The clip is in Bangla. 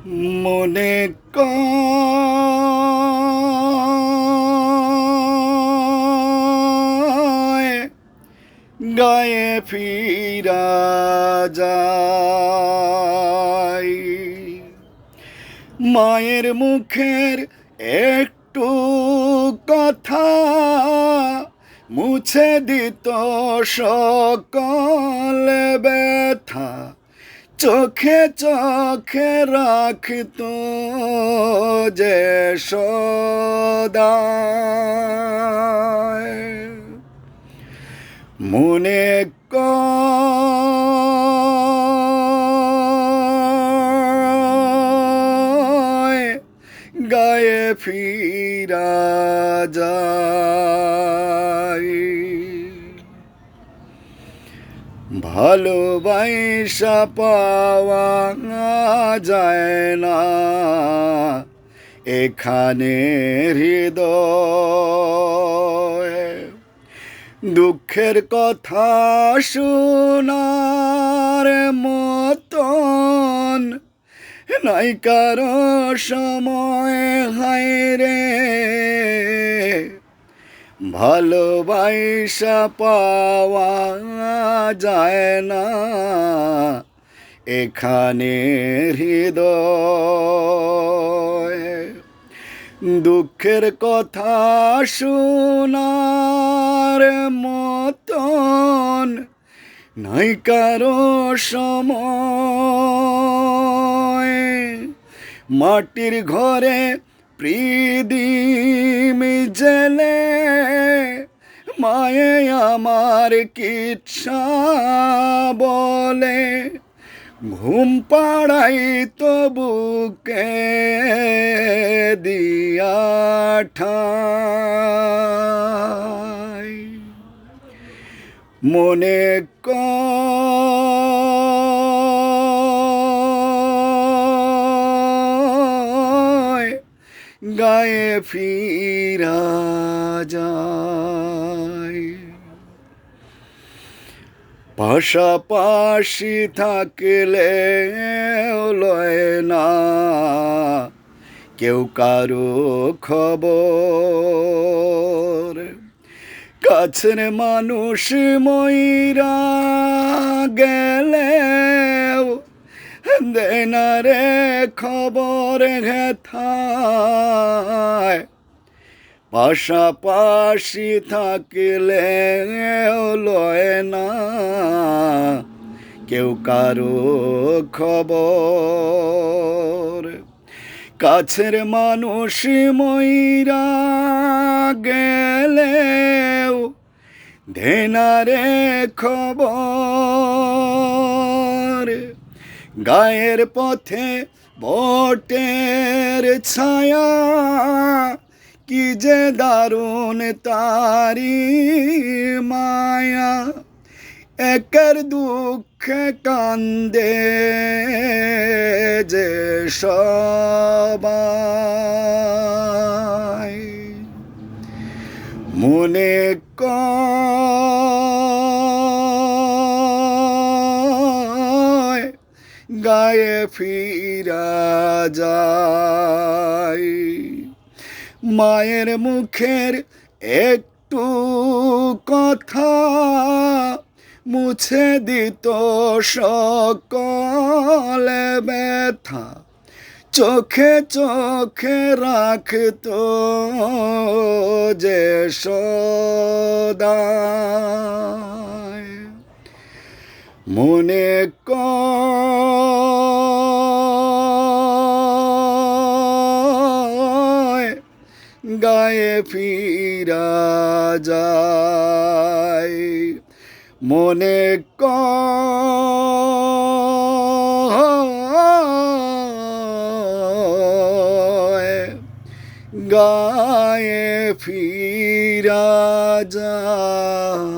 মনে কয় গায়ে ফিরা যায়, মায়ের মুখের একটু কথা মুছে দিত সকল ব্যথা, চোখে চোখে রাখতো যে সদা। মনে কয় গায়ে ফিরা যায়, ভালোবাসা পাওয়া যায় না এখানে হৃদয়। দুঃখের কথা শোনার মতন নাই কারো সময়, হায় রে ভালোবাসা পাওয়া যায় না এখানে হৃদয়। দুঃখের কথা শোনার মতন নাই কারো সময়। মাটির ঘরে প্রদীপ জেলে মায়ে আমার কিচ্ছা বলে, ঘুম পাড়াই তো বুকে দিয়া ঠাই। মনে কয় গায়ে ফিরা যায়, পাশাপাশি থাকলে লয় না কেউ কারো খবর। কাছের মানুষ মইরা গেলেও দেয় না রে খবর হেথায়। পাশাপাশি থাকলে লয় না কেউ কারো খবর। কাছের মানুষ মইরা গেলেও দেয় না রে খবর। গায়ের পথে বটের ছায়া কি যে দারুণ তারি মায়া, একের দুঃখে কান্দে যে সবাই। মনে কয় গায়ে ফিরা যায়, মায়ের মুখের একটু কথা মুছে দিত সকল ব্যথা, চোখে চোখে রাখতো যে সদা। মনে কয় গায়ে ফিরা যায়, মনে কয় গায়ে ফিরা যায়।